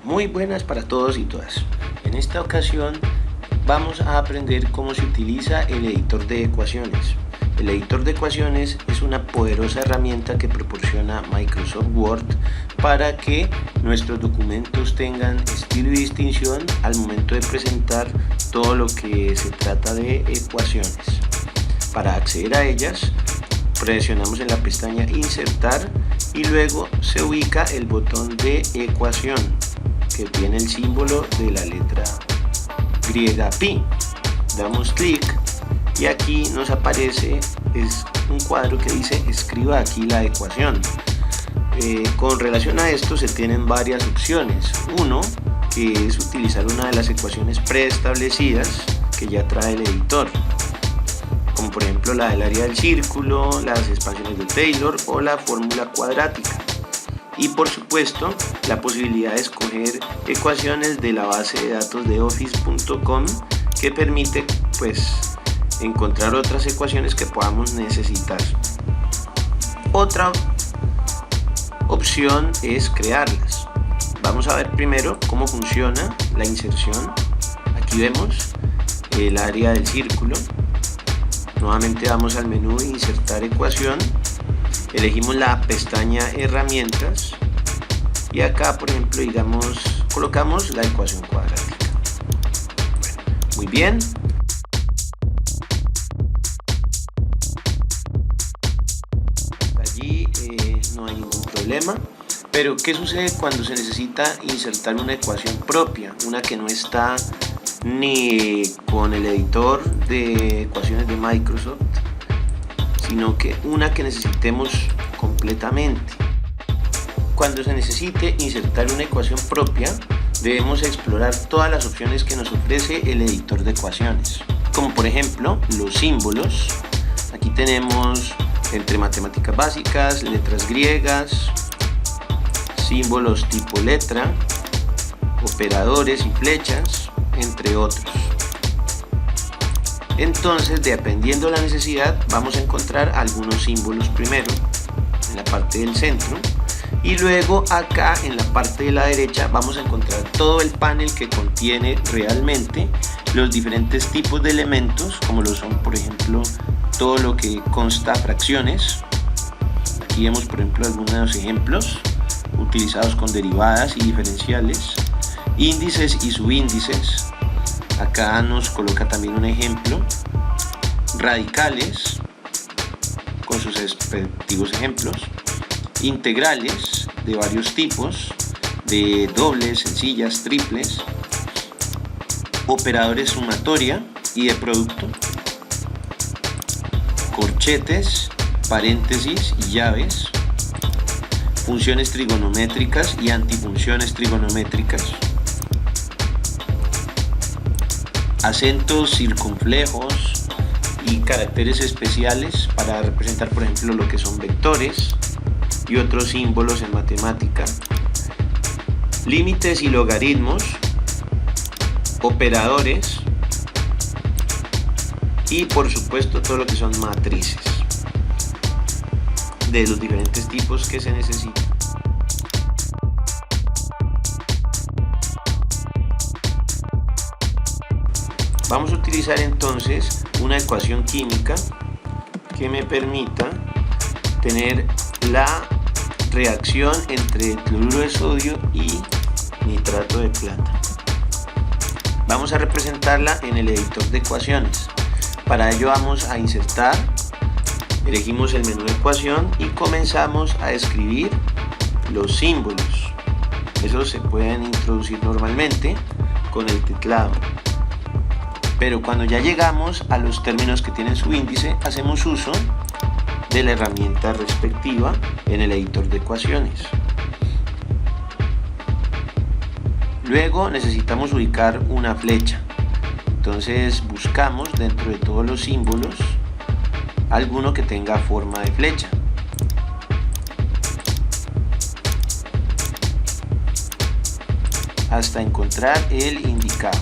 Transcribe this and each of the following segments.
Muy buenas para todos y todas. En esta ocasión vamos a aprender cómo se utiliza el editor de ecuaciones. El editor de ecuaciones es una poderosa herramienta que proporciona Microsoft Word para que nuestros documentos tengan estilo y distinción al momento de presentar todo lo que se trata de ecuaciones. Para acceder a ellas, presionamos en la pestaña Insertar y luego se ubica el botón de ecuación que tiene el símbolo de la letra griega pi. Damos clic y aquí nos aparece un cuadro que dice escriba aquí la ecuación. Con relación a esto se tienen varias opciones. Uno, que es utilizar una de las ecuaciones preestablecidas que ya trae el editor, como por ejemplo la del área del círculo, las expansiones de Taylor o la fórmula cuadrática. Y por supuesto la posibilidad de escoger ecuaciones de la base de datos de office.com que permite encontrar otras ecuaciones que podamos necesitar. Otra opción es crearlas. Vamos a ver primero cómo funciona la inserción. Aquí vemos el área del círculo. Nuevamente vamos al menú de insertar ecuación. Elegimos la pestaña herramientas y acá por ejemplo colocamos la ecuación cuadrática. Muy bien. Allí no hay ningún problema. Pero ¿qué sucede cuando se necesita insertar una ecuación propia? Una que no está ni con el editor de ecuaciones de Microsoft, sino que una que necesitemos completamente. Cuando se necesite insertar una ecuación propia, debemos explorar todas las opciones que nos ofrece el editor de ecuaciones, como por ejemplo los símbolos. Aquí tenemos entre matemáticas básicas, letras griegas, símbolos tipo letra, operadores y flechas, entre otros. Entonces, dependiendo de la necesidad, vamos a encontrar algunos símbolos primero en la parte del centro y luego acá en la parte de la derecha vamos a encontrar todo el panel que contiene realmente los diferentes tipos de elementos, como lo son por ejemplo todo lo que consta fracciones. Aquí vemos por ejemplo algunos ejemplos utilizados con derivadas y diferenciales, índices y subíndices. Acá nos coloca también un ejemplo, radicales con sus respectivos ejemplos, integrales de varios tipos, de dobles, sencillas, triples, operadores sumatoria y de producto, corchetes, paréntesis y llaves, funciones trigonométricas y antifunciones trigonométricas, acentos circunflejos y caracteres especiales para representar por ejemplo lo que son vectores y otros símbolos en matemática, límites y logaritmos, operadores y por supuesto todo lo que son matrices de los diferentes tipos que se necesitan. Vamos a utilizar entonces una ecuación química que me permita tener la reacción entre cloruro de sodio y nitrato de plata. Vamos a representarla en el editor de ecuaciones. Para ello vamos a insertar, elegimos el menú de ecuación y comenzamos a escribir los símbolos. Esos se pueden introducir normalmente con el teclado. Pero cuando ya llegamos a los términos que tienen su índice, hacemos uso de la herramienta respectiva en el editor de ecuaciones. Luego necesitamos ubicar una flecha. Entonces buscamos dentro de todos los símbolos alguno que tenga forma de flecha. Hasta encontrar el indicado.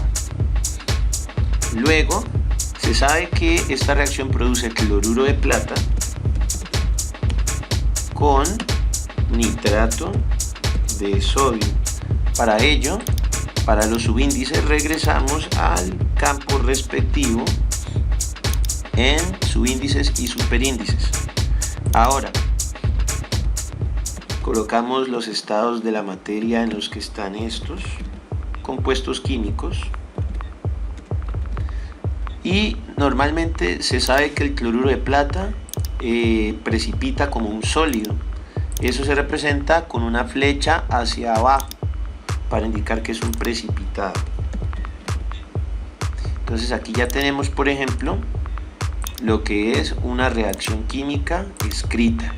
Luego se sabe que esta reacción produce cloruro de plata con nitrato de sodio. Para ello, para los subíndices regresamos al campo respectivo en subíndices y superíndices. Ahora, colocamos los estados de la materia en los que están estos compuestos químicos. Y normalmente se sabe que el cloruro de plata precipita como un sólido. Eso se representa con una flecha hacia abajo para indicar que es un precipitado. Entonces aquí ya tenemos, por ejemplo, lo que es una reacción química escrita.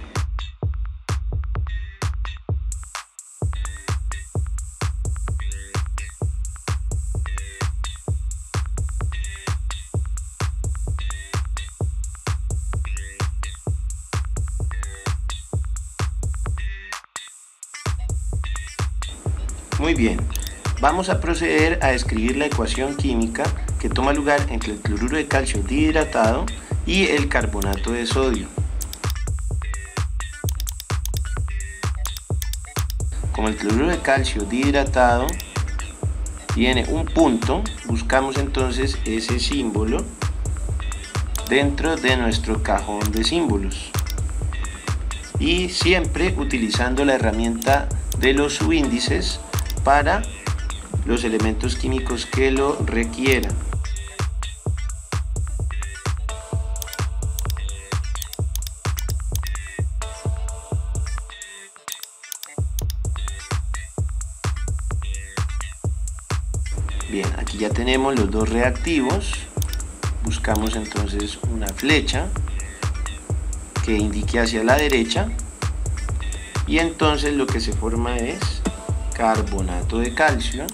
Muy bien, vamos a proceder a escribir la ecuación química que toma lugar entre el cloruro de calcio dihidratado y el carbonato de sodio. Como el cloruro de calcio dihidratado tiene un punto, buscamos entonces ese símbolo dentro de nuestro cajón de símbolos. Y siempre utilizando la herramienta de los subíndices para los elementos químicos que lo requieran. Bien, aquí ya tenemos los dos reactivos. Buscamos entonces una flecha que indique hacia la derecha y entonces lo que se forma es carbonato de calcio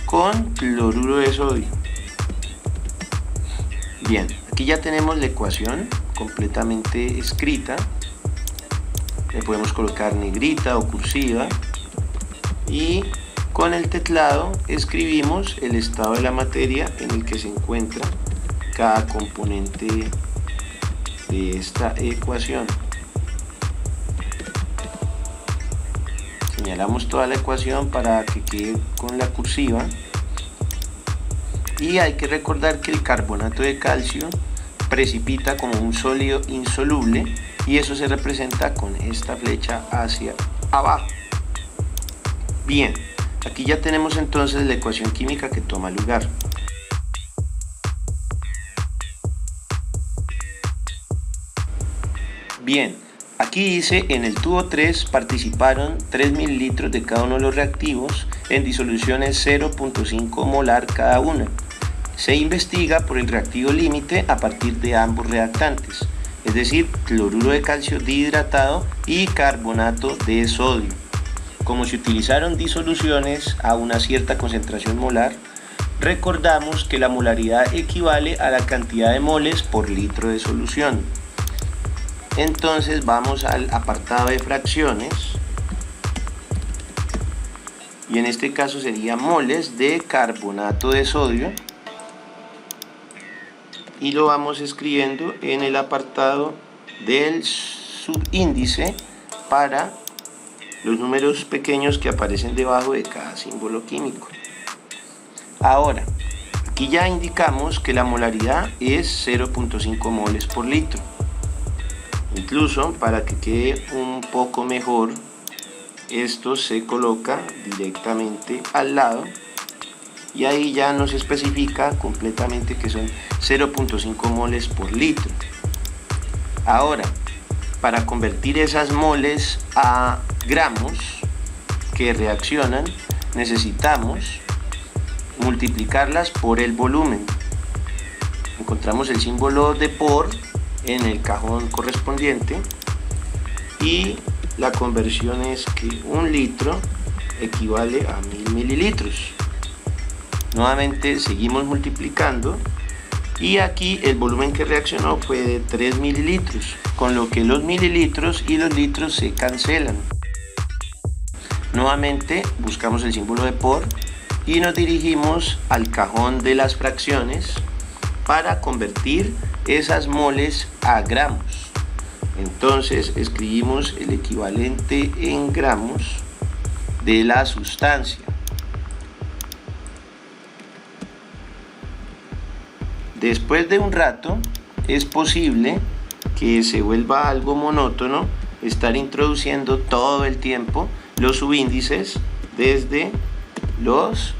con cloruro de sodio. Bien, aquí ya tenemos la ecuación completamente escrita. Le podemos colocar negrita o cursiva y con el teclado escribimos el estado de la materia en el que se encuentra cada componente de esta ecuación. Señalamos toda la ecuación para que quede con la cursiva y hay que recordar que el carbonato de calcio precipita como un sólido insoluble y eso se representa con esta flecha hacia abajo. Bien, aquí ya tenemos entonces la ecuación química que toma lugar. Bien, aquí dice en el tubo 3 participaron 3 mililitros de cada uno de los reactivos en disoluciones 0.5 molar cada una. Se investiga por el reactivo límite a partir de ambos reactantes, es decir, cloruro de calcio dihidratado y carbonato de sodio. Como se utilizaron disoluciones a una cierta concentración molar, recordamos que la molaridad equivale a la cantidad de moles por litro de solución. Entonces vamos al apartado de fracciones y en este caso sería moles de carbonato de sodio y lo vamos escribiendo en el apartado del subíndice para los números pequeños que aparecen debajo de cada símbolo químico. Ahora, aquí ya indicamos que la molaridad es 0.5 moles por litro. Incluso para que quede un poco mejor, esto se coloca directamente al lado y ahí ya nos especifica completamente que son 0.5 moles por litro. Ahora, para convertir esas moles a gramos que reaccionan, necesitamos multiplicarlas por el volumen. Encontramos el símbolo de por en el cajón correspondiente y la conversión es que un litro equivale a 1000 mililitros. Nuevamente seguimos multiplicando y aquí el volumen que reaccionó fue de 3 mililitros, con lo que los mililitros y los litros se cancelan. Nuevamente buscamos el símbolo de por y nos dirigimos al cajón de las fracciones para convertir esas moles a gramos. Entonces escribimos el equivalente en gramos de la sustancia. Después de un rato es posible que se vuelva algo monótono estar introduciendo todo el tiempo los subíndices desde los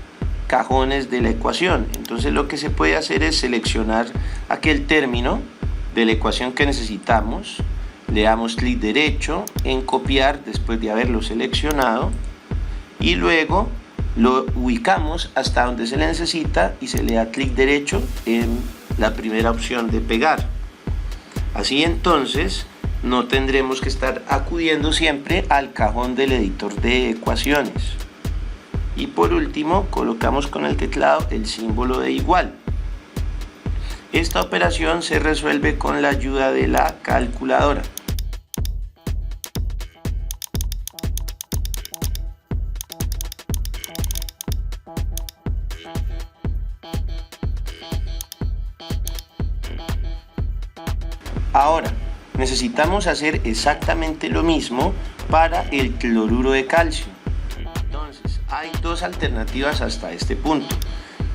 cajones de la ecuación. Entonces lo que se puede hacer es seleccionar aquel término de la ecuación que necesitamos, le damos clic derecho en copiar después de haberlo seleccionado y luego lo ubicamos hasta donde se le necesita y se le da clic derecho en la primera opción de pegar. Así entonces no tendremos que estar acudiendo siempre al cajón del editor de ecuaciones. Y por último colocamos con el teclado el símbolo de igual. Esta operación se resuelve con la ayuda de la calculadora. Ahora, necesitamos hacer exactamente lo mismo para el cloruro de calcio. Entonces, hay dos alternativas hasta este punto.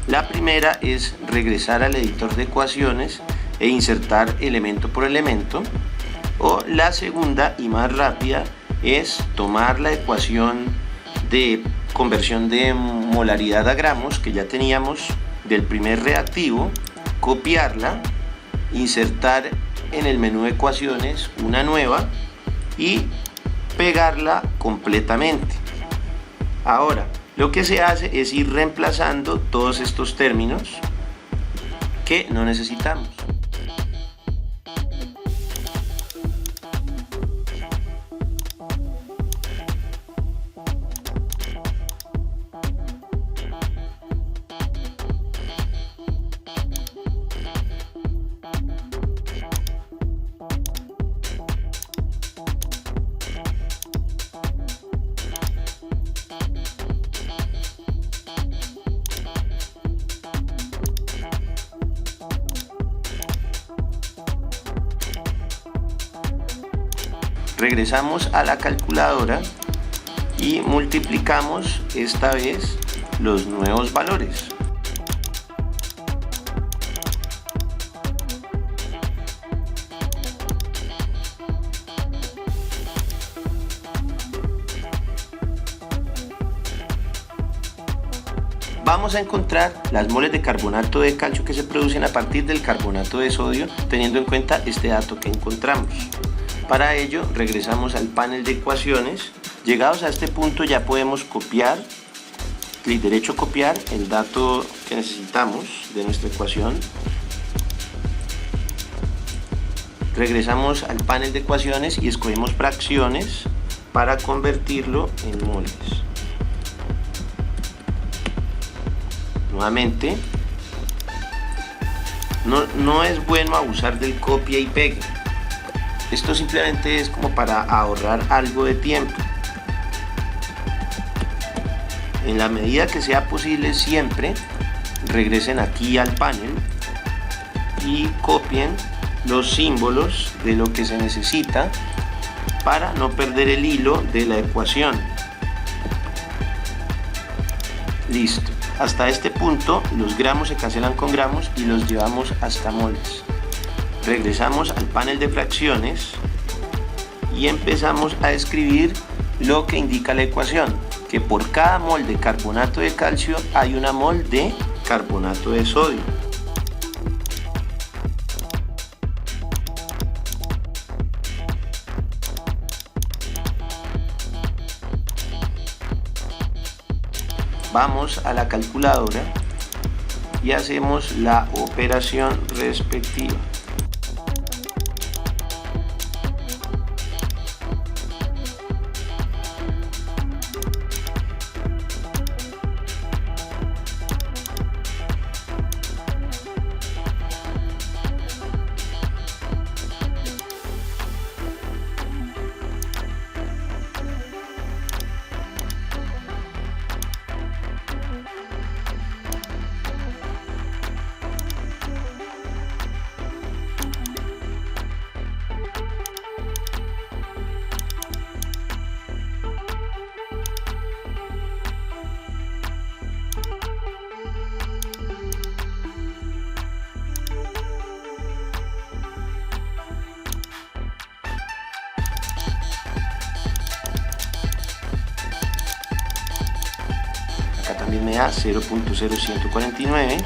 La primera es regresar al editor de ecuaciones e insertar elemento por elemento. O la segunda y más rápida es tomar la ecuación de conversión de molaridad a gramos que ya teníamos del primer reactivo, copiarla, insertar en el menú de ecuaciones una nueva y pegarla completamente. Ahora, lo que se hace es ir reemplazando todos estos términos que no necesitamos. Regresamos a la calculadora y multiplicamos esta vez los nuevos valores. Vamos a encontrar las moles de carbonato de calcio que se producen a partir del carbonato de sodio, teniendo en cuenta este dato que encontramos. Para ello regresamos al panel de ecuaciones. Llegados a este punto ya podemos copiar, clic derecho copiar el dato que necesitamos de nuestra ecuación. Regresamos al panel de ecuaciones y escogemos fracciones para convertirlo en moles. Nuevamente, no es bueno abusar del copia y pegue. Esto simplemente es como para ahorrar algo de tiempo. En la medida que sea posible siempre regresen aquí al panel y copien los símbolos de lo que se necesita para no perder el hilo de la ecuación. Listo. Hasta este punto los gramos se cancelan con gramos y los llevamos hasta moles. Regresamos al panel de fracciones y empezamos a escribir lo que indica la ecuación, que por cada mol de carbonato de calcio hay una mol de carbonato de sodio. Vamos a la calculadora y hacemos la operación respectiva. también me da 0.0149.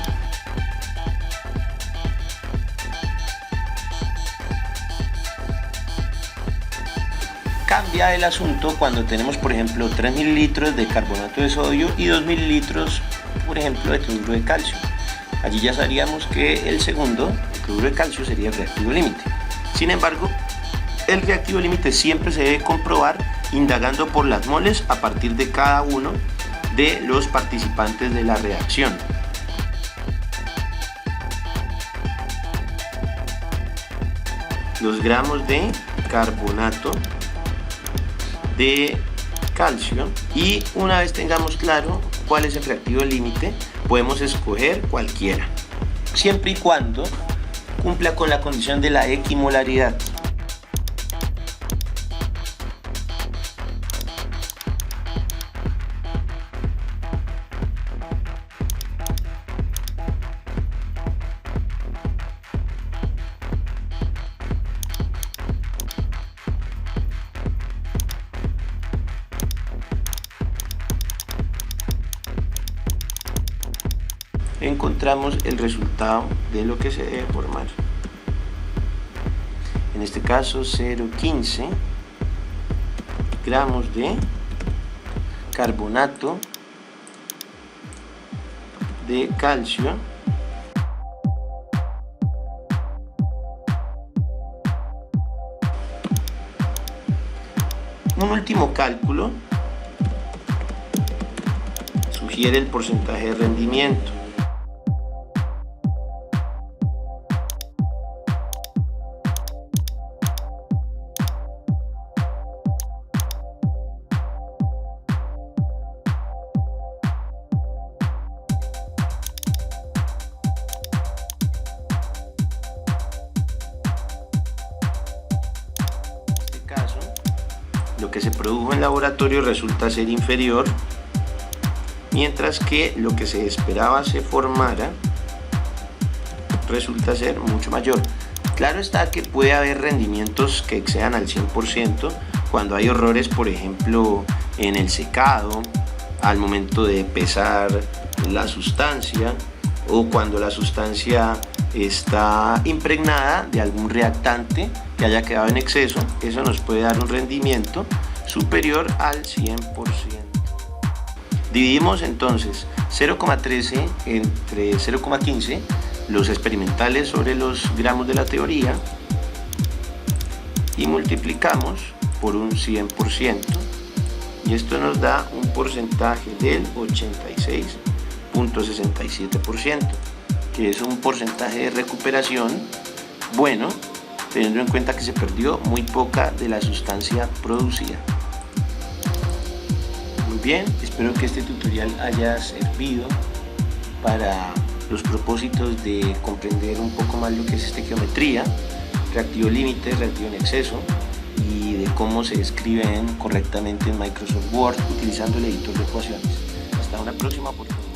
Cambia el asunto cuando tenemos, por ejemplo, 3 mililitros de carbonato de sodio y 2 mililitros, por ejemplo, de cloruro de calcio. Allí ya sabríamos que el segundo, el cloruro de calcio, sería el reactivo límite. Sin embargo, el reactivo límite siempre se debe comprobar indagando por las moles a partir de cada uno de los participantes de la reacción. Los gramos de carbonato de calcio, y una vez tengamos claro cuál es el reactivo límite, podemos escoger cualquiera, siempre y cuando cumpla con la condición de la equimolaridad. Encontramos el resultado de lo que se debe formar. En este caso 0,15 gramos de carbonato de calcio un último cálculo sugiere el porcentaje de rendimiento. Lo que se produjo en laboratorio resulta ser inferior, mientras que lo que se esperaba se formara resulta ser mucho mayor. Claro está que puede haber rendimientos que excedan al 100% cuando hay errores, por ejemplo, en el secado, al momento de pesar la sustancia, o cuando la sustancia está impregnada de algún reactante que haya quedado en exceso. Eso nos puede dar un rendimiento superior al 100%. Dividimos entonces 0,13 entre 0,15, los experimentales sobre los gramos de la teoría, y multiplicamos por un 100%, y esto nos da un porcentaje del 86.67%, que es un porcentaje de recuperación bueno, teniendo en cuenta que se perdió muy poca de la sustancia producida. Muy bien, espero que este tutorial haya servido para los propósitos de comprender un poco más lo que es estequiometría, reactivo límite, reactivo en exceso, y de cómo se escriben correctamente en Microsoft Word utilizando el editor de ecuaciones. Hasta una próxima oportunidad.